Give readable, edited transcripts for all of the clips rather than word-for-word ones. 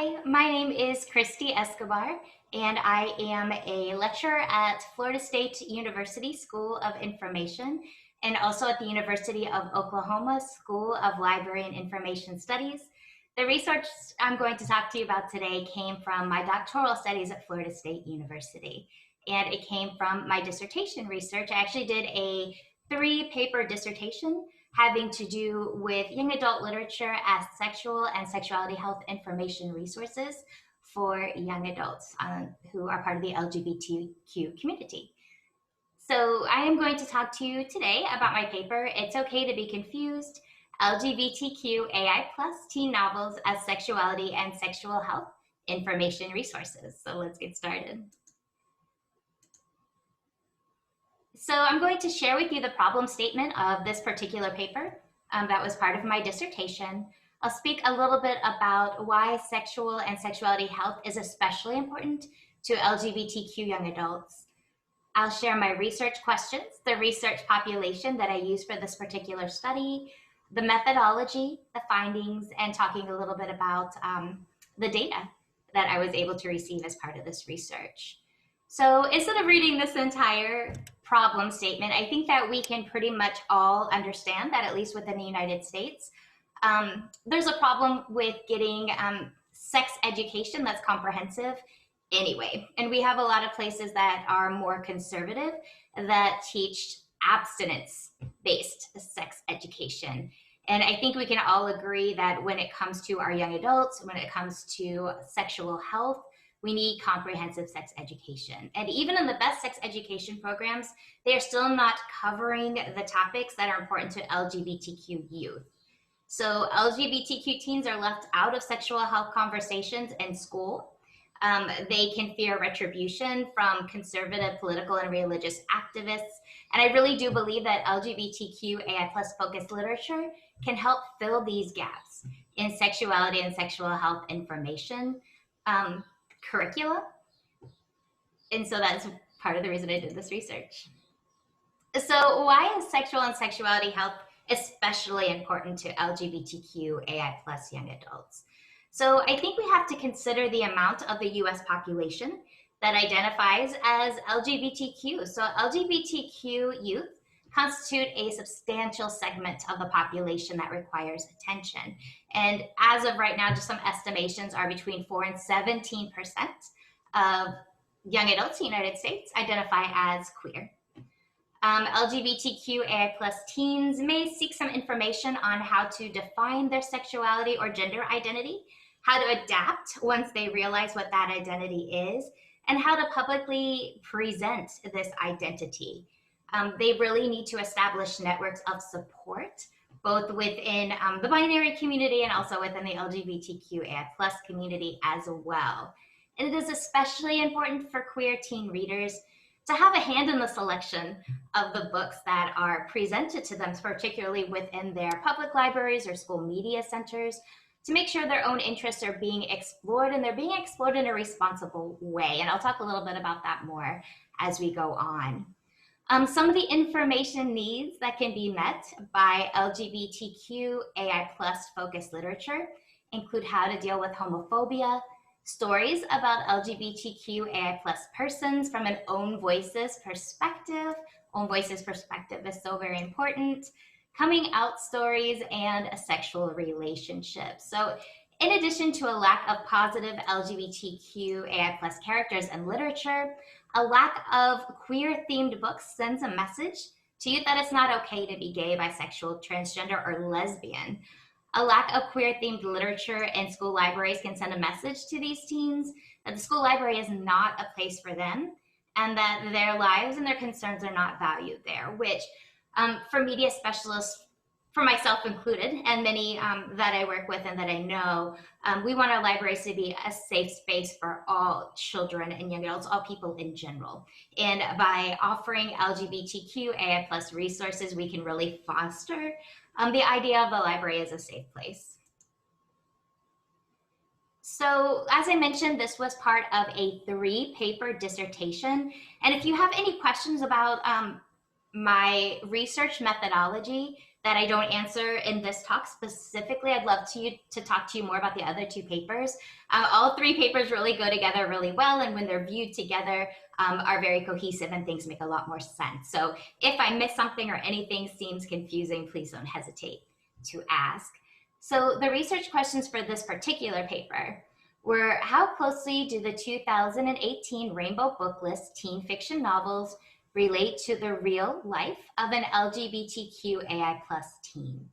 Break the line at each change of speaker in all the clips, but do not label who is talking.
Hi, my name is Kristie Escobar, and I am a lecturer at Florida State University School of Information and also at the University of Oklahoma School of Library and Information Studies. The research I'm going to talk to you about today came from my doctoral studies at Florida State University, and it came from my dissertation research. I actually did a 3-paper dissertation having to do with young adult literature as sexual and sexuality health information resources for young adults who are part of the LGBTQ community. So I am going to talk to you today about my paper, It's Okay to Be Confused, LGBTQAI plus teen novels as sexuality and sexual health information resources. So let's get started. So I'm going to share with you the problem statement of this particular paper that was part of my dissertation. I'll speak a little bit about why sexual and sexuality health is especially important to LGBTQ young adults. I'll share my research questions, the research population that I used for this particular study, the methodology, the findings, and talking a little bit about the data that I was able to receive as part of this research. So instead of reading this entire problem statement, I think that we can pretty much all understand that, at least within the United States, there's a problem with getting sex education that's comprehensive anyway. And we have a lot of places that are more conservative that teach abstinence-based sex education. And I think we can all agree that when it comes to our young adults, when it comes to sexual health, we need comprehensive sex education. And even in the best sex education programs, they are still not covering the topics that are important to LGBTQ youth. So LGBTQ teens are left out of sexual health conversations in school. They can fear retribution from conservative political and religious activists. And I really do believe that LGBTQAI plus focused literature can help fill these gaps in sexuality and sexual health information curricula. And so that's part of the reason I did this research. So why is sexual and sexuality health especially important to LGBTQAI plus young adults? So I think we have to consider the amount of the US population that identifies as LGBTQ. So LGBTQ youth constitute a substantial segment of the population that requires attention. And as of right now, just some estimations are between 4 and 17% of young adults in the United States identify as queer. LGBTQAI plus teens may seek some information on how to define their sexuality or gender identity, how to adapt once they realize what that identity is, and how to publicly present this identity. They really need to establish networks of support, both within the binary community and also within the LGBTQAI plus community as well. And it is especially important for queer teen readers to have a hand in the selection of the books that are presented to them, particularly within their public libraries or school media centers, to make sure their own interests are being explored, and they're being explored in a responsible way. And I'll talk a little bit about that more as we go on. Some of the information needs that can be met by LGBTQAI plus focused literature include how to deal with homophobia, stories about LGBTQAI plus persons from an own voices perspective. Own voices perspective is so very important. Coming out stories, and a sexual relationship. So in addition to a lack of positive LGBTQAI plus characters in literature, a lack of queer-themed books sends a message to youth that it's not okay to be gay, bisexual, transgender, or lesbian. A lack of queer-themed literature in school libraries can send a message to these teens that the school library is not a place for them, and that their lives and their concerns are not valued there, which for media specialists, for myself included, and many that I work with and that I know, we want our libraries to be a safe space for all children and young adults, all people in general. And by offering LGBTQAI plus resources, we can really foster the idea of the library as a safe place. So as I mentioned, this was part of a 3-paper dissertation. And if you have any questions about my research methodology, that I don't answer in this talk specifically. I'd love to talk to you more about the other two papers. All three papers really go together really well, and when they're viewed together, are very cohesive and things make a lot more sense. So if I miss something or anything seems confusing, please don't hesitate to ask. So the research questions for this particular paper were: how closely do the 2018 Rainbow Book List teen fiction novels relate to the real life of an LGBTQAI plus teen?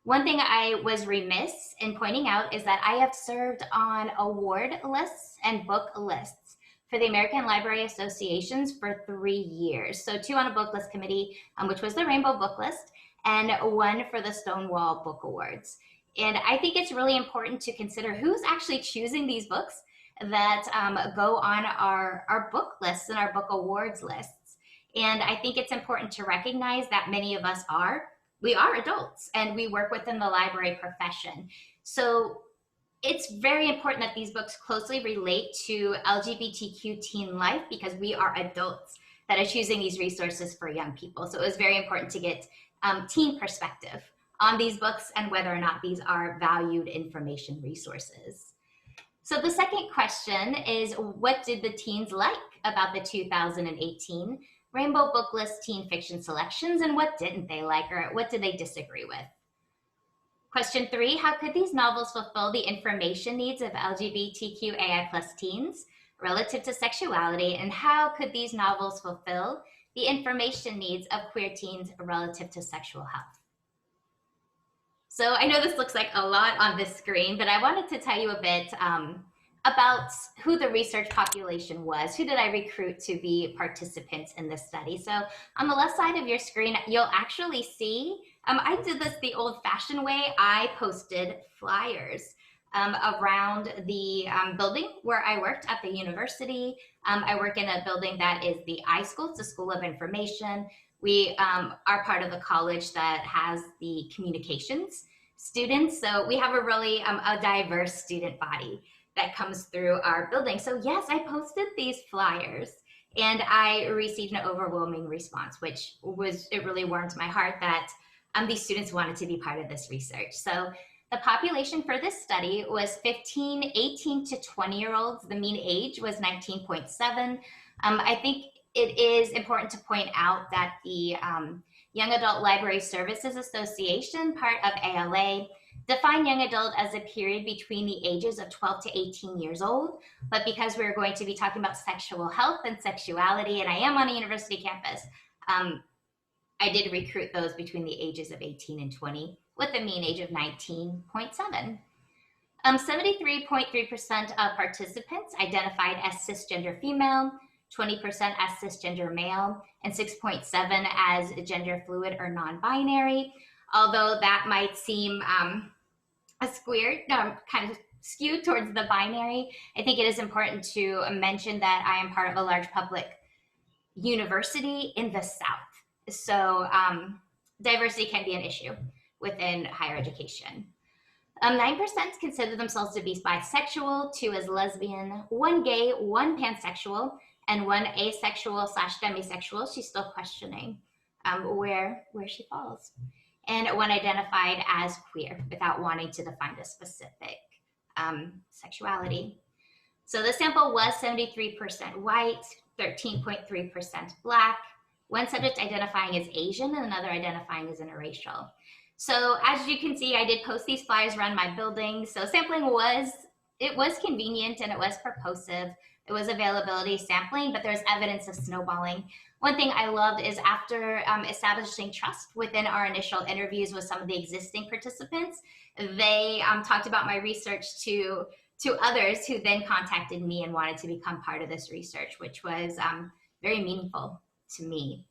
One thing I was remiss in pointing out is that I have served on award lists and book lists for the American Library Associations for 3 years. So 2 on a book list committee, which was the Rainbow Book List, and 1 for the Stonewall Book Awards. And I think it's really important to consider who's actually choosing these books that go on our book lists and our book awards lists. And I think it's important to recognize that many of us we are adults and we work within the library profession. So it's very important that these books closely relate to LGBTQ teen life, because we are adults that are choosing these resources for young people. So it was very important to get teen perspective on these books and whether or not these are valued information resources. So the second question is, what did the teens like about the 2018 Rainbow Book List teen fiction selections, and what didn't they like, or what did they disagree with? Question 3, how could these novels fulfill the information needs of LGBTQAI plus teens relative to sexuality, and how could these novels fulfill the information needs of queer teens relative to sexual health? So I know this looks like a lot on this screen, but I wanted to tell you a bit about who the research population was. Who did I recruit to be participants in this study? So on the left side of your screen, you'll actually see, I did this the old-fashioned way. I posted flyers around the building where I worked at the university. I work in a building that is the iSchool, it's a school of information. We are part of the college that has the communications students. So we have a really a diverse student body that comes through our building. So yes, I posted these flyers and I received an overwhelming response, which it really warmed my heart that these students wanted to be part of this research. So the population for this study was 18 to 20-year-olds. The mean age was 19.7. I think it is important to point out that the Young Adult Library Services Association, part of ALA, define young adult as a period between the ages of 12 to 18 years old. But because we're going to be talking about sexual health and sexuality, and I am on a university campus, I did recruit those between the ages of 18 and 20 with a mean age of 19.7. 73.3% of participants identified as cisgender female, 20% as cisgender male, and 6.7% as gender fluid or non-binary. Although that might seem kind of skewed towards the binary, I think it is important to mention that I am part of a large public university in the South. So diversity can be an issue within higher education. 9% consider themselves to be bisexual, 2 as lesbian, 1 gay, 1 pansexual, and 1 asexual/demisexual. She's still questioning where she falls. And 1 identified as queer without wanting to define a specific sexuality. So the sample was 73% white, 13.3% Black, 1 subject identifying as Asian and another identifying as interracial. So as you can see, I did post these flyers around my building. So sampling was convenient and it was purposive. It was availability sampling, but there's evidence of snowballing. One thing I loved is after establishing trust within our initial interviews with some of the existing participants, they talked about my research to others who then contacted me and wanted to become part of this research, which was very meaningful to me.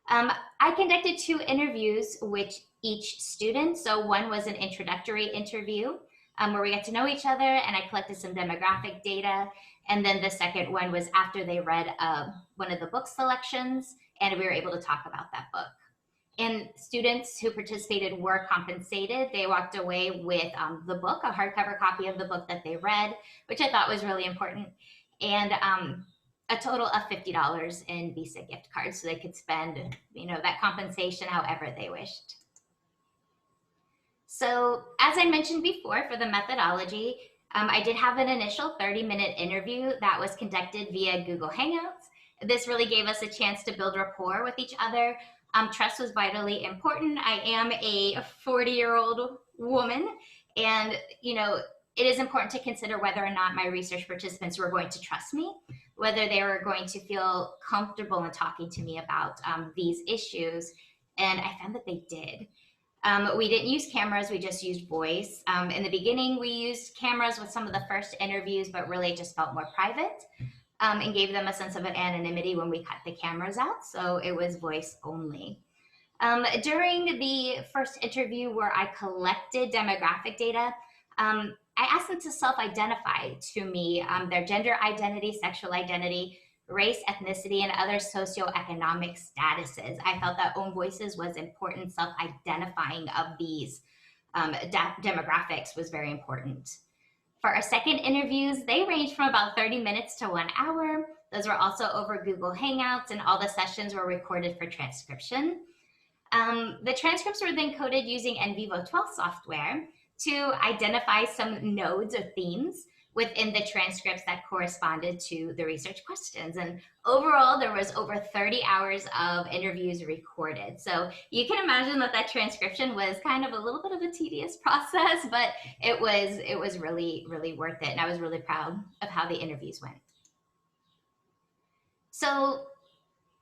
I conducted 2 interviews with each student. So 1 was an introductory interview where we got to know each other and I collected some demographic data. And then the second one was after they read one of the book selections and we were able to talk about that book. And students who participated were compensated. They walked away with the book, a hardcover copy of the book that they read, which I thought was really important. And a total of $50 in Visa gift cards so they could spend, that compensation however they wished. So as I mentioned before, for the methodology, I did have an initial 30-minute interview that was conducted via Google Hangouts. This really gave us a chance to build rapport with each other. Trust was vitally important. I am a 40-year-old woman, and it is important to consider whether or not my research participants were going to trust me, whether they were going to feel comfortable in talking to me about these issues, and I found that they did. We didn't use cameras, we just used voice. In the beginning, we used cameras with some of the first interviews, but really it just felt more private, and gave them a sense of an anonymity when we cut the cameras out. So it was voice only. During the first interview where I collected demographic data, I asked them to self-identify to me their gender identity, sexual identity, race, ethnicity, and other socioeconomic statuses. I felt that own voices was important. Self-identifying of these demographics was very important. For our second interviews, they ranged from about 30 minutes to 1 hour. Those were also over Google Hangouts, and all the sessions were recorded for transcription. The transcripts were then coded using NVivo 12 software to identify some nodes or themes within the transcripts that corresponded to the research questions. And overall, there was over 30 hours of interviews recorded. So you can imagine that transcription was kind of a little bit of a tedious process, but it was really, really worth it. And I was really proud of how the interviews went. So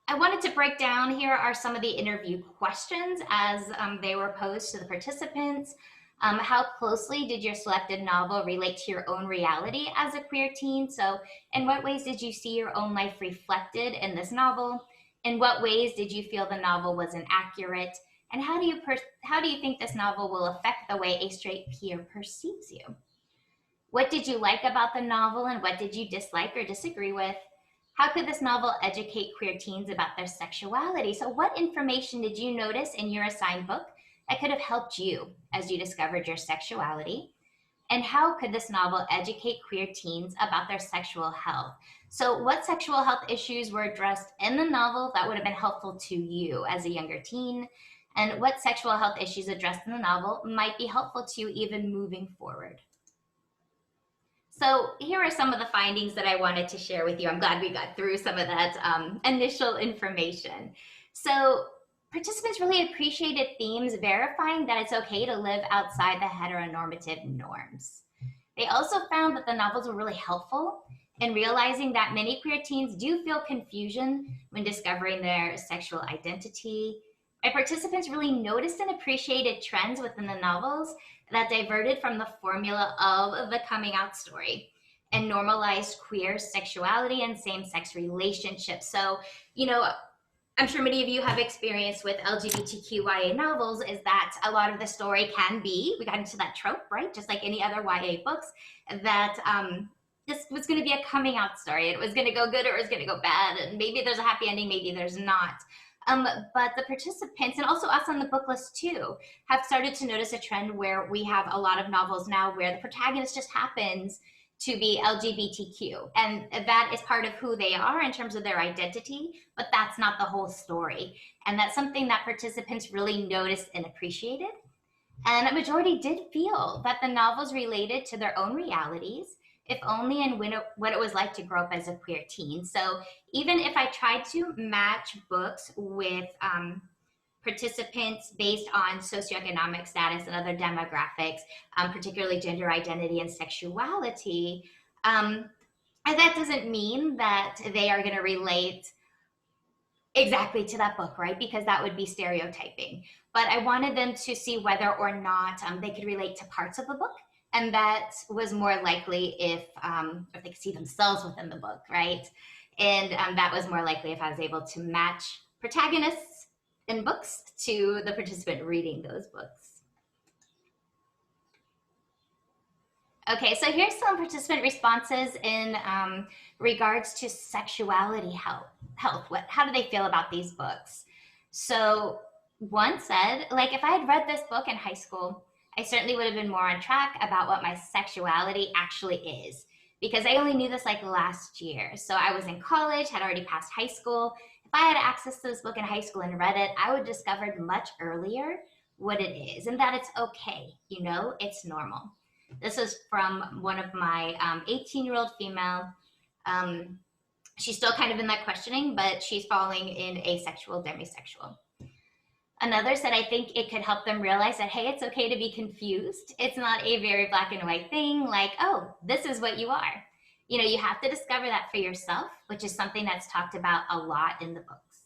I wanted to break down, here are some of the interview questions as they were posed to the participants. How closely did your selected novel relate to your own reality as a queer teen? So in what ways did you see your own life reflected in this novel? In what ways did you feel the novel was inaccurate? And how do you think this novel will affect the way a straight peer perceives you? What did you like about the novel, and what did you dislike or disagree with? How could this novel educate queer teens about their sexuality? So what information did you notice in your assigned book that could have helped you as you discovered your sexuality? And how could this novel educate queer teens about their sexual health? So what sexual health issues were addressed in the novel that would have been helpful to you as a younger teen? And what sexual health issues addressed in the novel might be helpful to you even moving forward? So here are some of the findings that I wanted to share with you. I'm glad we got through some of that initial information. So participants really appreciated themes verifying that it's okay to live outside the heteronormative norms. They also found that the novels were really helpful in realizing that many queer teens do feel confusion when discovering their sexual identity. My participants really noticed and appreciated trends within the novels that diverted from the formula of the coming out story and normalized queer sexuality and same-sex relationships. So, I'm sure many of you have experience with LGBTQAI novels, is that a lot of the story can be, we got into that trope, right? Just like any other YA books, that this was going to be a coming out story. It was going to go good or it was going to go bad. And maybe there's a happy ending, maybe there's not. But the participants, and also us on the book list too, have started to notice a trend where we have a lot of novels now where the protagonist just happens to be LGBTQ. And that is part of who they are in terms of their identity, but that's not the whole story. And that's something that participants really noticed and appreciated. And a majority did feel that the novels related to their own realities, if only in what it was like to grow up as a queer teen. So even if I tried to match books with participants based on socioeconomic status and other demographics, particularly gender identity and sexuality, that doesn't mean that they are going to relate exactly to that book, right? Because that would be stereotyping. But I wanted them to see whether or not they could relate to parts of the book. And that was more likely if they could see themselves within the book, right? And that was more likely if I was able to match protagonists in books to the participant reading those books. Okay, so here's some participant responses in regards to sexuality health. How do they feel about these books? So one said, like, if I had read this book in high school, I certainly would have been more on track about what my sexuality actually is, because I only knew this like last year. So I was in college, had already passed high school. If I had access to this book in high school and read it, I would have discovered much earlier what it is and that it's okay, it's normal. This is from one of my 18-year-old female. She's still kind of in that questioning, but she's falling in asexual, demisexual. Another said, I think it could help them realize that, hey, it's okay to be confused. It's not a very black and white thing like, oh, this is what you are. You have to discover that for yourself, which is something that's talked about a lot in the books.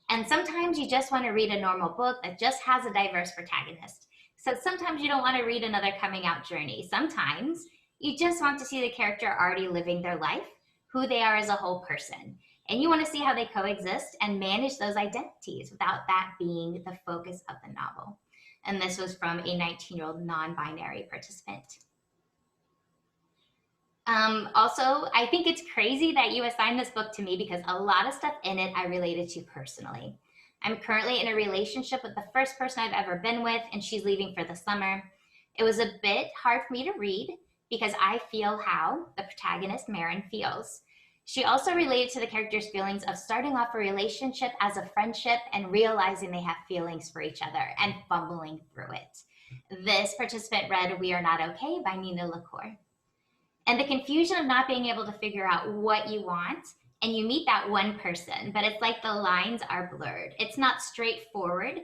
And sometimes you just want to read a normal book that just has a diverse protagonist. So sometimes you don't want to read another coming out journey. Sometimes you just want to see the character already living their life, who they are as a whole person. And you want to see how they coexist and manage those identities without that being the focus of the novel. And this was from a 19-year-old non-binary participant. Also, I think it's crazy that you assigned this book to me because a lot of stuff in it I related to personally. I'm currently in a relationship with the first person I've ever been with, and she's leaving for the summer. It was a bit hard for me to read because I feel how the protagonist, Marin, feels. She also related to the character's feelings of starting off a relationship as a friendship and realizing they have feelings for each other and fumbling through it. This participant read We Are Not Okay by Nina LaCour. And the confusion of not being able to figure out what you want, and you meet that one person, but it's like the lines are blurred. It's not straightforward,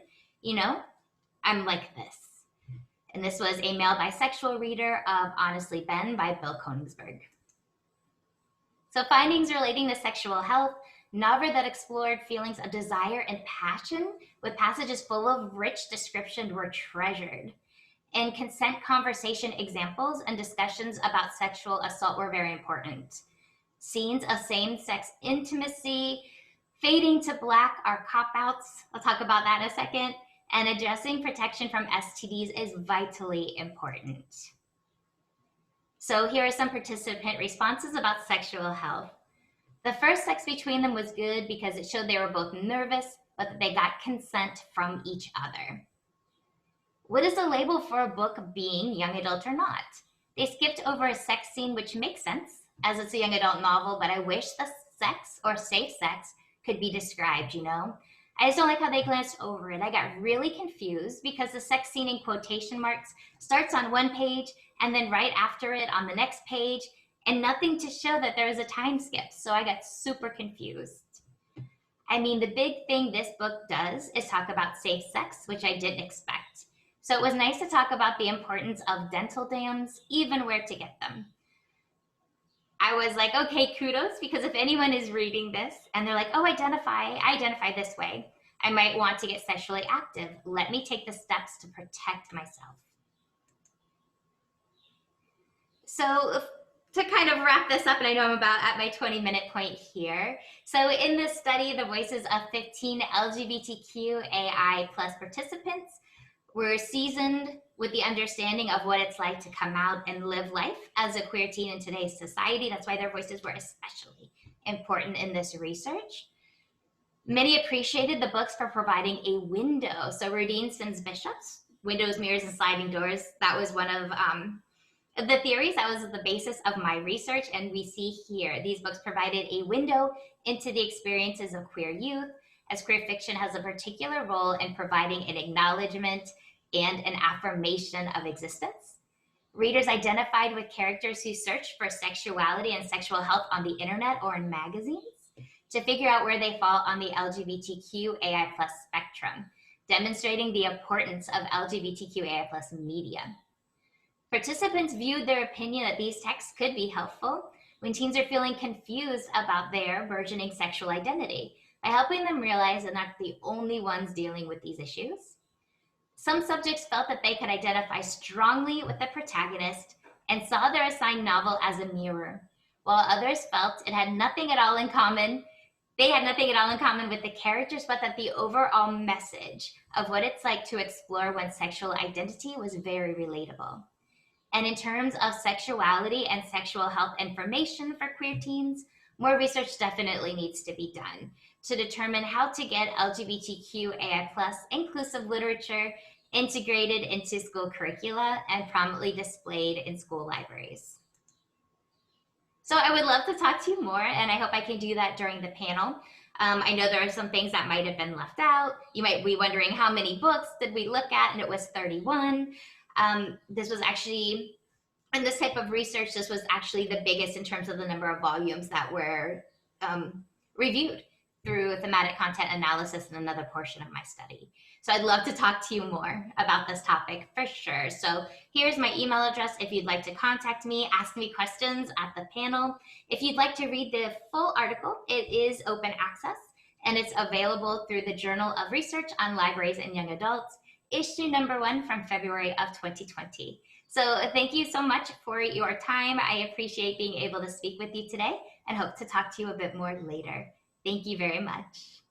I'm like this. And this was a male bisexual reader of Honestly Ben by Bill Koenigsberg. So findings relating to sexual health, novel that explored feelings of desire and passion with passages full of rich descriptions were treasured. And consent conversation examples and discussions about sexual assault were very important. Scenes of same-sex intimacy, fading to black are cop-outs. I'll talk about that in a second. And addressing protection from STDs is vitally important. So here are some participant responses about sexual health. The first sex between them was good because it showed they were both nervous, but that they got consent from each other. What is the label for a book being young adult or not? They skipped over a sex scene, which makes sense, as it's a young adult novel, but I wish the sex or safe sex could be described, I just don't like how they glanced over it. I got really confused because the sex scene in quotation marks starts on one page and then right after it on the next page, and nothing to show that there is a time skip. So I got super confused. I mean, the big thing this book does is talk about safe sex, which I didn't expect. So it was nice to talk about the importance of dental dams, even where to get them. I was like, okay, kudos, because if anyone is reading this and they're like, oh, I identify this way, I might want to get sexually active. Let me take the steps to protect myself. So to kind of wrap this up, and I know I'm about at my 20-minute point here. So in this study, the voices of 15 LGBTQAI plus participants were seasoned with the understanding of what it's like to come out and live life as a queer teen in today's society. That's why their voices were especially important in this research. Many appreciated the books for providing a window. So Rudine Sims Bishop's Windows, Mirrors, and Sliding Doors, that was one of the theories. That was the basis of my research. And we see here, these books provided a window into the experiences of queer youth, as queer fiction has a particular role in providing an acknowledgement and an affirmation of existence. Readers identified with characters who searched for sexuality and sexual health on the internet or in magazines to figure out where they fall on the LGBTQAI plus spectrum, demonstrating the importance of LGBTQAI plus media. Participants viewed their opinion that these texts could be helpful when teens are feeling confused about their burgeoning sexual identity, by helping them realize they're not the only ones dealing with these issues. Some subjects felt that they could identify strongly with the protagonist and saw their assigned novel as a mirror, while others felt it had nothing at all in common. They had nothing at all in common with the characters, but that the overall message of what it's like to explore one's sexual identity was very relatable. And in terms of sexuality and sexual health information for queer teens, more research definitely needs to be done to determine how to get LGBTQAI plus inclusive literature integrated into school curricula and prominently displayed in school libraries. So I would love to talk to you more, and I hope I can do that during the panel. I know there are some things that might have been left out. You might be wondering how many books did we look at, and it was 31. This was actually, in this type of research, this was actually the biggest in terms of the number of volumes that were reviewed through thematic content analysis in another portion of my study. So I'd love to talk to you more about this topic for sure. So here's my email address if you'd like to contact me, ask me questions at the panel. If you'd like to read the full article, it is open access and it's available through the Journal of Research on Libraries and Young Adults, issue number 1 from February of 2020. So thank you so much for your time. I appreciate being able to speak with you today and hope to talk to you a bit more later. Thank you very much.